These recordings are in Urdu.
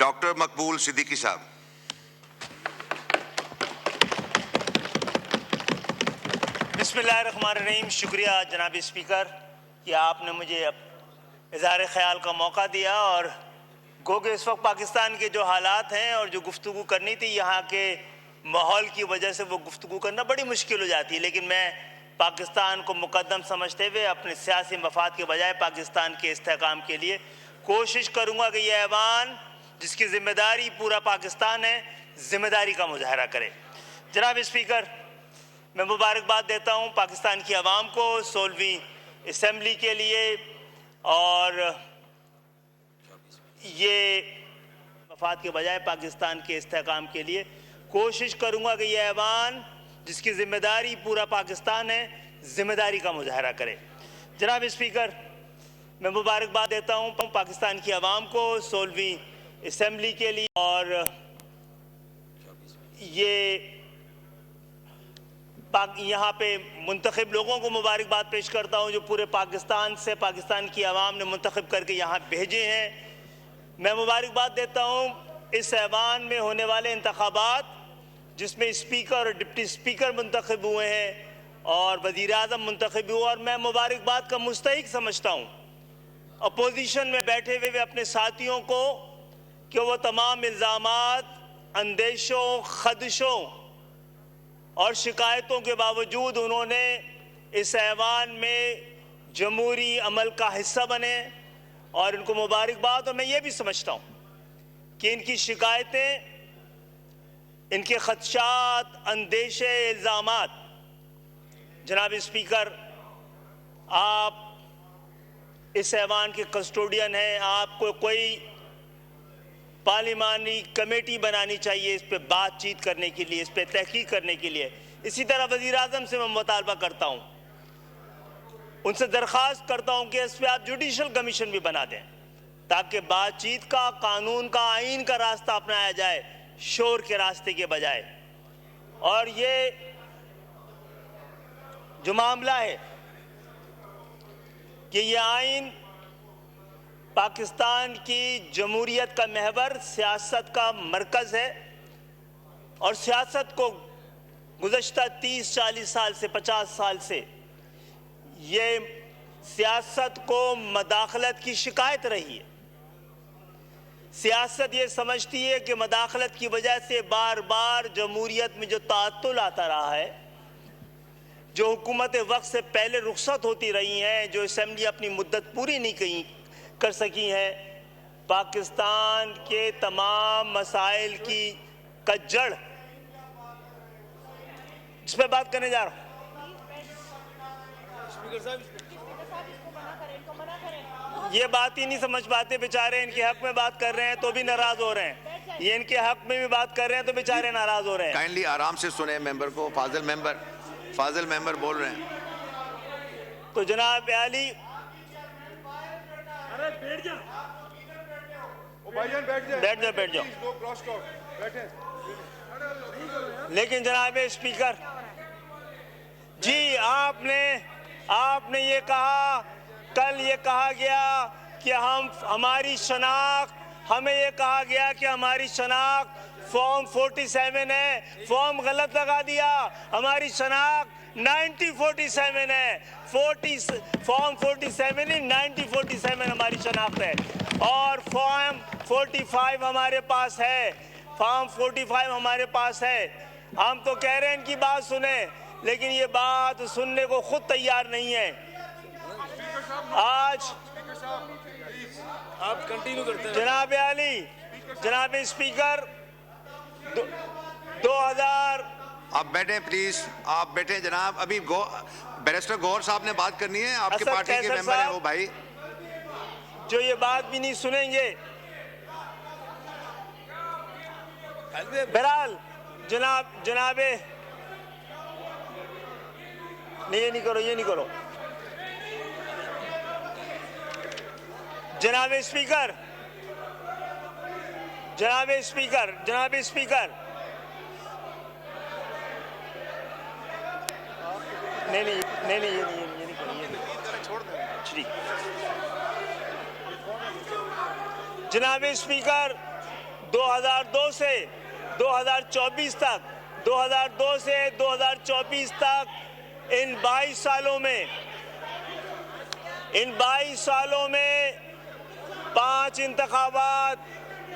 ڈاکٹر مقبول صدیقی صاحب. بسم اللہ الرحمن الرحیم. شکریہ جناب اسپیکر کہ آپ نے مجھے اظہار خیال کا موقع دیا، اور گو کہ اس وقت پاکستان کے جو حالات ہیں اور جو گفتگو کرنی تھی یہاں کے ماحول کی وجہ سے وہ گفتگو کرنا بڑی مشکل ہو جاتی ہے، لیکن میں پاکستان کو مقدم سمجھتے ہوئے اپنے سیاسی مفاد کے بجائے پاکستان کے استحکام کے لیے کوشش کروں گا کہ یہ ایوان جس کی ذمہ داری پورا پاکستان ہے ذمہ داری کا مظاہرہ کرے. جناب اسپیکر، میں مبارکباد دیتا ہوں پاکستان کی عوام کو 16ویں اسمبلی کے لیے، اور یہ مفاد کے بجائے پاکستان کے استحکام کے لیے کوشش کروں گا کہ یہ ایوان جس کی ذمہ داری پورا پاکستان ہے ذمہ داری کا مظاہرہ کرے. جناب اسپیکر، میں مبارکباد دیتا ہوں پاکستان کی عوام کو 16ویں اسمبلی کے لیے، اور یہ یہاں پہ منتخب لوگوں کو مبارکباد پیش کرتا ہوں جو پورے پاکستان سے پاکستان کی عوام نے منتخب کر کے یہاں بھیجے ہیں. میں مبارکباد دیتا ہوں اس ایوان میں ہونے والے انتخابات جس میں اسپیکر اور ڈپٹی اسپیکر منتخب ہوئے ہیں اور وزیر اعظم منتخب ہوئے، اور میں مبارکباد کا مستحق سمجھتا ہوں اپوزیشن میں بیٹھے ہوئے اپنے ساتھیوں کو کہ وہ تمام الزامات، اندیشوں، خدشوں اور شکایتوں کے باوجود انہوں نے اس ایوان میں جمہوری عمل کا حصہ بنے، اور ان کو مبارکباد. اور میں یہ بھی سمجھتا ہوں کہ ان کی شکایتیں، ان کے خدشات، اندیشے، الزامات، جناب اسپیکر آپ اس ایوان کے کسٹوڈین ہیں، آپ کو کوئی پارلیمانی کمیٹی بنانی چاہیے اس پہ بات چیت کرنے کے لیے، اس پہ تحقیق کرنے کے لیے. اسی طرح وزیر اعظم سے میں مطالبہ کرتا ہوں، ان سے درخواست کرتا ہوں کہ اس پہ آپ جوڈیشل کمیشن بھی بنا دیں تاکہ بات چیت کا، قانون کا، آئین کا راستہ اپنایا جائے شور کے راستے کے بجائے. اور یہ جو معاملہ ہے کہ یہ آئین پاکستان کی جمہوریت کا محور، سیاست کا مرکز ہے، اور سیاست کو گزشتہ 30-40 سال سے 50 سال سے یہ سیاست کو مداخلت کی شکایت رہی ہے. سیاست یہ سمجھتی ہے کہ مداخلت کی وجہ سے بار بار جمہوریت میں جو تعطل آتا رہا ہے، جو حکومت وقت سے پہلے رخصت ہوتی رہی ہیں، جو اسمبلی اپنی مدت پوری نہیں کر سکی ہیں، پاکستان کے تمام مسائل کی جڑ جس پہ بات کرنے جا رہا ہوں. یہ بات ہی نہیں سمجھ پاتے بیچارے، ان کے حق میں بات کر رہے ہیں تو بھی ناراض ہو رہے ہیں، یہ ان کے حق میں بھی بات کر رہے ہیں تو بیچارے ناراض ہو رہے ہیں. کائنڈلی آرام سے سنیں ممبر کو. فاضل ممبر بول رہے ہیں. تو جناب عالی، بیٹھ جاؤ. لیکن جناب اسپیکر جی، آپ نے یہ کہا، کل یہ کہا گیا کہ ہماری شناخت، ہمیں یہ کہا گیا کہ ہماری شناخت فارم 47 ہے، فارم غلط لگا دیا. ہماری شناخت 9047 ہے، فارم 47 نہیں 9047 ہماری شناخت ہے، اور فارم 45 ہمارے پاس ہے، فارم 45 ہمارے پاس ہے. ہم تو کہہ رہے ہیں ان کی بات سنیں، لیکن یہ بات سننے کو خود تیار نہیں ہے. آج آپ کنٹینیو کرتے ہیں. جناب عالی، جناب اسپیکر 2000 آپ بیٹھیں پلیز، آپ بیٹھیں جناب. ابھی بیرسٹر گوہر صاحب نے بات کرنی ہے، آپ کے اسد پارٹی کے قیصر ممبر ہیں صاحب وہ بھائی. جو یہ بات بھی نہیں سنیں گے. بہرحال جناب نہیں، یہ نہیں کرو. جناب اسپیکر نہیں یہ نہیں کرو. جناب اسپیکر 2002 سے 2024 تک 2002 سے 2024 تک ان 22 سالوں میں 5 انتخابات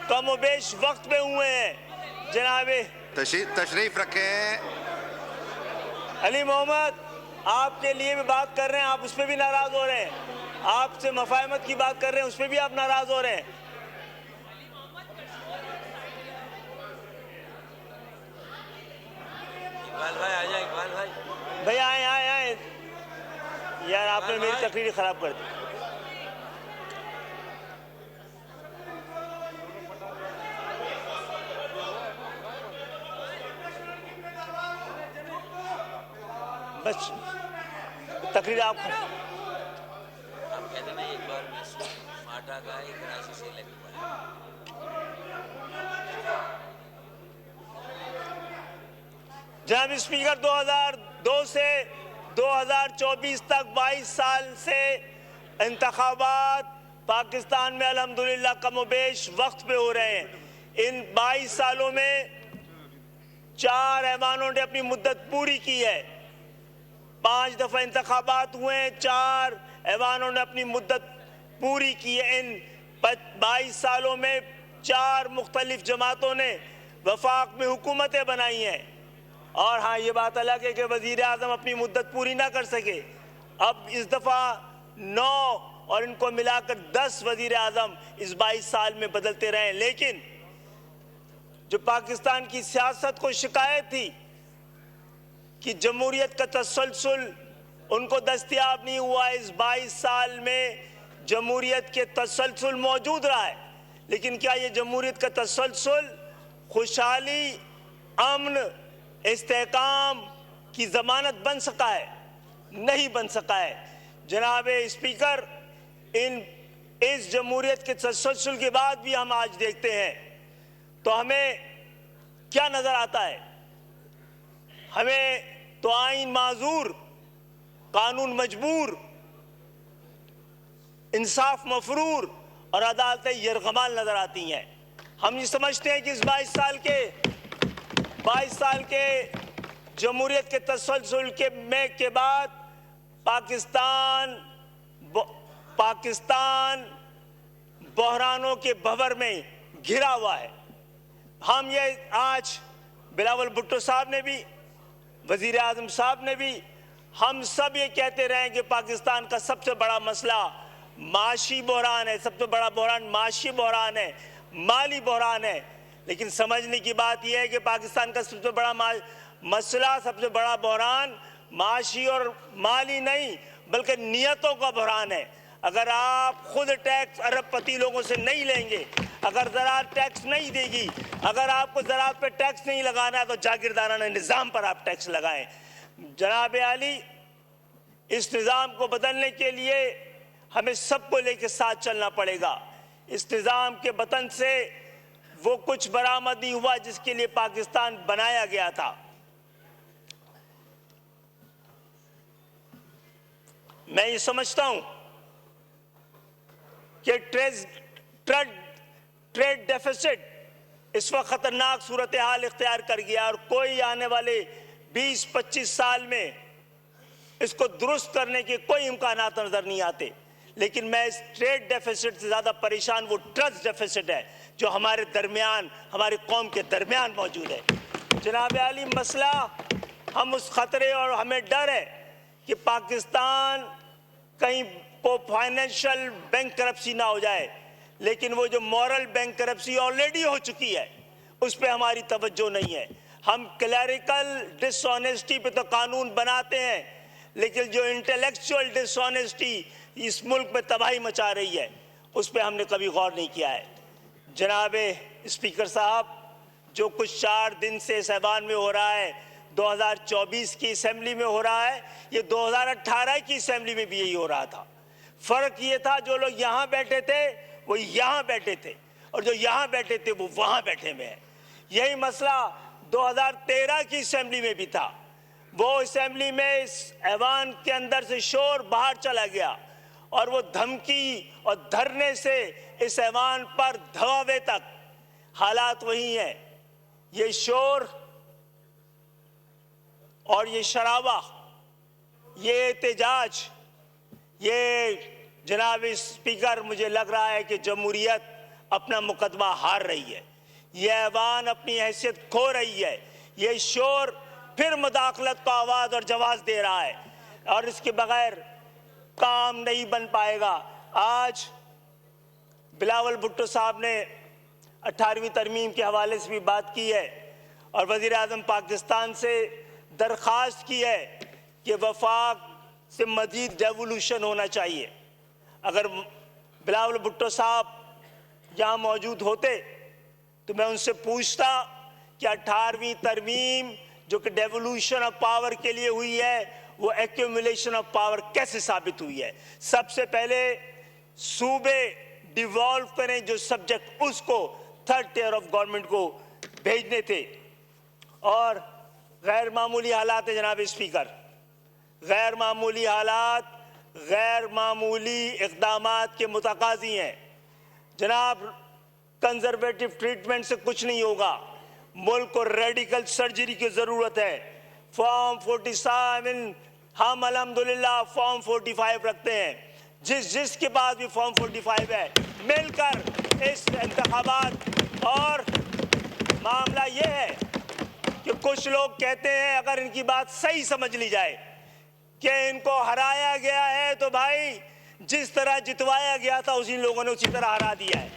کم و بیش وقت پہ ہوئے ہیں. جناب تشریف رکھیں. علی محمد آپ کے لیے بھی بات کر رہے ہیں, آپ اس پہ بھی ناراض ہو رہے ہیں. آپ سے مفاہمت کی بات کر رہے ہیں, اس پہ بھی آپ ناراض ہو رہے ہیں. بھائی آئے یار, آپ نے میری تقریر خراب کر دی. بس تقریر آپ کہتے ہیں ایک بار ماٹا کا ایک کراچی سے لگ پایا. جناب اسپیکر, 2002 سے 2024 تک 22 سال سے انتخابات پاکستان میں الحمدللہ کم و بیش وقت پہ ہو رہے ہیں. ان 22 سالوں میں 4 ایوانوں نے اپنی مدت پوری کی ہے. 5 دفعہ انتخابات ہوئے ہیں, 4 ایوانوں نے اپنی مدت پوری کی ہے. ان 22 سالوں میں 4 مختلف جماعتوں نے وفاق میں حکومتیں بنائی ہیں. اور ہاں, یہ بات الگ ہے کہ وزیر اعظم اپنی مدت پوری نہ کر سکے. اب اس دفعہ 9 اور ان کو ملا کر 10 وزیر اعظم اس 22 سال میں بدلتے رہے. لیکن جو پاکستان کی سیاست کو شکایت تھی کہ جمہوریت کا تسلسل ان کو دستیاب نہیں ہوا, اس 22 سال میں جمہوریت کے تسلسل موجود رہا ہے. لیکن کیا یہ جمہوریت کا تسلسل خوشحالی, امن, استحکام کی ضمانت بن سکا ہے؟ نہیں بن سکا ہے. جناب اسپیکر, اس جمہوریت کے تسلسل کے بعد بھی ہم آج دیکھتے ہیں تو ہمیں کیا نظر آتا ہے؟ ہمیں تو آئین معذور, قانون مجبور, انصاف مفرور اور عدالتیں یرغمال نظر آتی ہیں. ہم یہ سمجھتے ہیں کہ اس 22 سال کے جمہوریت کے تسلسل کے بعد پاکستان بحرانوں کے بھور میں گھرا ہوا ہے. ہم یہ آج بلاول بھٹو صاحب نے بھی, وزیر اعظم صاحب نے بھی, ہم سب یہ کہتے رہے کہ پاکستان کا سب سے بڑا مسئلہ معاشی بحران ہے, سب سے بڑا بحران معاشی بحران ہے, مالی بحران ہے. لیکن سمجھنے کی بات یہ ہے کہ پاکستان کا سب سے بڑا مسئلہ, سب سے بڑا بحران معاشی اور مالی نہیں بلکہ نیتوں کا بحران ہے. اگر آپ خود ٹیکس ارب پتی لوگوں سے نہیں لیں گے, اگر زراعت ٹیکس نہیں دے گی, اگر آپ کو زراعت پہ ٹیکس نہیں لگانا ہے تو جاگیردارانہ نظام پر آپ ٹیکس لگائیں. جناب عالی, اس نظام کو بدلنے کے لیے ہمیں سب کو لے کے ساتھ چلنا پڑے گا. اس نظام کے بطن سے وہ کچھ برآمد نہیں ہوا جس کے لیے پاکستان بنایا گیا تھا. میں یہ سمجھتا ہوں کہ ٹریڈ ڈیفیسٹ اس وقت خطرناک صورتحال اختیار کر گیا اور کوئی آنے والے 20-25 سال میں اس کو درست کرنے کے کوئی امکانات نظر نہیں آتے. لیکن میں اس ٹریڈ ڈیفیسٹ سے زیادہ پریشان وہ ٹرسٹ ڈیفیسٹ ہے جو ہمارے درمیان, ہماری قوم کے درمیان موجود ہے. جناب عالی, مسئلہ ہم اس خطرے اور ہمیں ڈر ہے کہ پاکستان کہیں کو فائنینشل بینک کرپسی نہ ہو جائے. لیکن وہ جو مورل بینک کرپسی آلریڈی ہو چکی ہے اس پہ ہماری توجہ نہیں ہے. ہم کلیریکل ڈس آنیسٹی پہ تو قانون بناتے ہیں لیکن جو انٹلیکچوئل ڈس آنیسٹی اس ملک میں تباہی مچا رہی ہے اس پہ ہم نے کبھی غور نہیں کیا ہے. جناب اسپیکر صاحب, جو کچھ 4 دن سے اس ایوان میں ہو رہا ہے 2024 کی اسمبلی میں ہو رہا ہے, یہ 2018 کی اسمبلی میں بھی یہی ہو رہا تھا. فرق یہ تھا جو لوگ یہاں بیٹھے تھے وہ یہاں بیٹھے تھے اور جو یہاں بیٹھے تھے وہ وہاں بیٹھے ہوئے ہیں. یہی مسئلہ 2013 کی اسمبلی میں بھی تھا. وہ اسمبلی میں اس ایوان کے اندر سے شور باہر چلا گیا اور وہ دھمکی اور دھرنے سے اس ایوان پر دھواوے تک حالات وہی ہیں. یہ شور اور یہ شرابہ، یہ احتجاج، یہ جناب اسپیکر مجھے لگ رہا ہے کہ جمہوریت اپنا مقدمہ ہار رہی ہے. یہ ایوان اپنی حیثیت کھو رہی ہے. یہ شور پھر مداخلت کو آواز اور جواز دے رہا ہے اور اس کے بغیر کام نہیں بن پائے گا. آج بلاول بھٹو صاحب نے 18ویں ترمیم کے حوالے سے بھی بات کی ہے اور وزیر اعظم پاکستان سے درخواست کی ہے کہ وفاق سے مزید ڈیولوشن ہونا چاہیے. اگر بلاول بھٹو صاحب یہاں موجود ہوتے تو میں ان سے پوچھتا کہ 18ویں ترمیم جو کہ ڈیولوشن آف پاور کے لیے ہوئی ہے وہ ایکیومولیشن آف پاور کیسے ثابت ہوئی ہے. سب سے پہلے صوبے ڈیوالو کریں جو سبجیکٹ اس کو تھرڈ ٹیئر آف گورنمنٹ کو بھیجنے تھے. اور غیر معمولی حالات ہیں جناب اسپیکر، غیر معمولی حالات غیر معمولی اقدامات کے متقاضی ہیں. جناب کنزرویٹو ٹریٹمنٹ سے کچھ نہیں ہوگا، ملک کو ریڈیکل سرجری کی ضرورت ہے. فارم 47 ہم الحمدللہ فارم 45 رکھتے ہیں. جس کے بعد بھی فارم 45 ہے، مل کر اس انتخابات. اور معاملہ یہ ہے کہ کچھ لوگ کہتے ہیں اگر ان کی بات صحیح سمجھ لی جائے کہ ان کو ہرایا گیا ہے تو بھائی جس طرح جتوایا گیا تھا اسی لوگوں نے اسی طرح ہرا دیا ہے.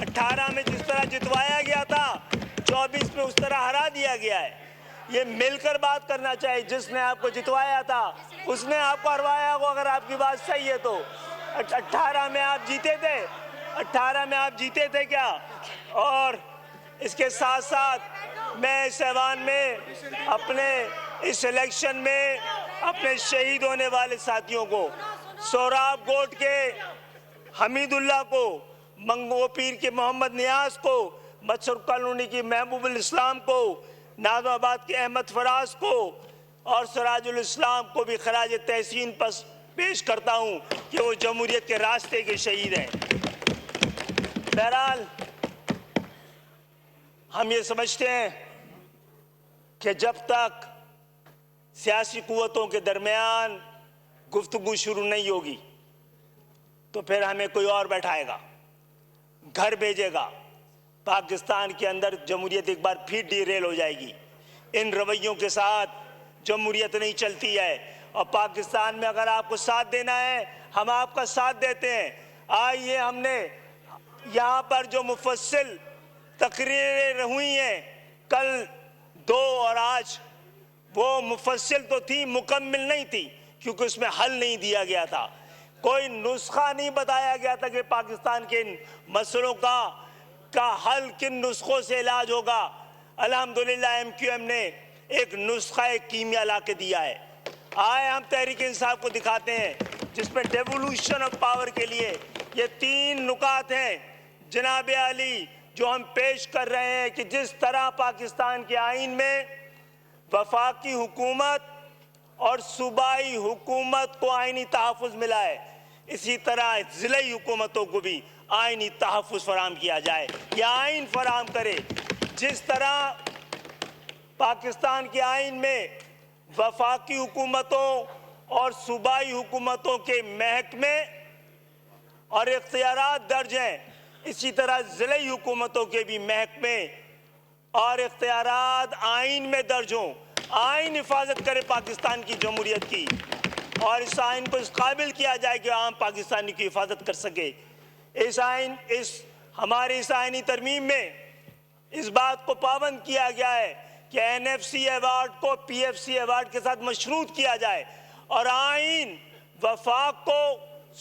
18 میں جس طرح جتوایا گیا تھا 24 میں اس طرح ہرا دیا گیا ہے. یہ مل کر بات کرنا چاہیے. جس نے آپ کو جتوایا تھا اس نے آپ کو ہروایا ہو. اگر آپ کی بات صحیح ہے تو 18 میں آپ جیتے تھے، 18 میں آپ جیتے تھے کیا؟ اور اس کے ساتھ ساتھ میں اس ایوان میں اپنے اس الیکشن میں اپنے شہید ہونے والے ساتھیوں کو، سوراب گوٹ کے حمید اللہ کو، منگو پیر کے محمد نیاز کو، مچھر کالونی کی محبوب الاسلام کو، نازم آباد کے احمد فراز کو اور سراج الاسلام کو بھی خراج تحسین پیش کرتا ہوں کہ وہ جمہوریت کے راستے کے شہید ہیں. بہرحال ہم یہ سمجھتے ہیں کہ جب تک سیاسی قوتوں کے درمیان گفتگو شروع نہیں ہوگی تو پھر ہمیں کوئی اور بیٹھائے گا، گھر بھیجے گا. پاکستان کے اندر جمہوریت ایک بار پھر ڈیریل ہو جائے گی. ان رویوں کے ساتھ جمہوریت نہیں چلتی ہے. اور پاکستان میں اگر آپ کو ساتھ دینا ہے ہم آپ کا ساتھ دیتے ہیں. آئیے، ہم نے یہاں پر جو مفصل تقریریں ہوئی ہیں کل 2 اور آج، وہ مفصل تو تھی، مکمل نہیں تھی کیونکہ اس میں حل نہیں دیا گیا تھا. کوئی نسخہ نہیں بتایا گیا تھا کہ پاکستان کے ان مسئلوں کا حل کن نسخوں سے علاج ہوگا. الحمدللہ ایم کیو ایم نے ایک نسخہ کیمیا لا کے دیا ہے. آئے ہم تحریک انصاف کو دکھاتے ہیں جس میں ڈیولوشن آف پاور کے لیے یہ 3 نکات ہیں جناب علی جو ہم پیش کر رہے ہیں کہ جس طرح پاکستان کے آئین میں وفاقی حکومت اور صوبائی حکومت کو آئینی تحفظ ملا ہے، اسی طرح ضلعی حکومتوں کو بھی آئینی تحفظ فراہم کیا جائے. یہ آئین فراہم کرے. جس طرح پاکستان کے آئین میں وفاقی حکومتوں اور صوبائی حکومتوں کے محکمے اور اختیارات درج ہیں، اسی طرح ضلعی حکومتوں کے بھی محکمے اور اختیارات آئین میں درج ہوں. آئین حفاظت کرے پاکستان کی جمہوریت کی اور اس آئین کو اس قابل کیا جائے کہ عام پاکستانی کی حفاظت کر سکے. ہمارے اس آئینی ترمیم میں اس بات کو پابند کیا گیا ہے کہ این ایف سی ایوارڈ کو پی ایف سی ایوارڈ کے ساتھ مشروط کیا جائے اور آئین وفاق کو،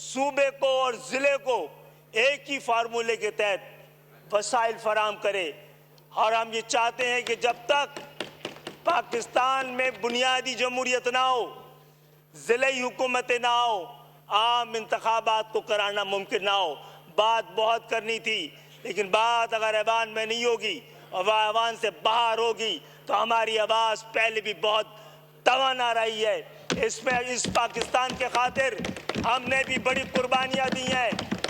صوبے کو اور ضلع کو ایک ہی فارمولے کے تحت وسائل فراہم کرے. اور ہم یہ چاہتے ہیں کہ جب تک پاکستان میں بنیادی جمہوریت نہ ہو، ضلعی حکومتیں نہ ہو، عام انتخابات کو کرانا ممکن نہ ہو. بات بہت کرنی تھی لیکن بات اگر ایوان میں نہیں ہوگی اور وہ ایوان سے باہر ہوگی تو ہماری آواز پہلے بھی بہت توانا رہی ہے. اس پاکستان کے خاطر ہم نے بھی بڑی قربانیاں دی ہیں.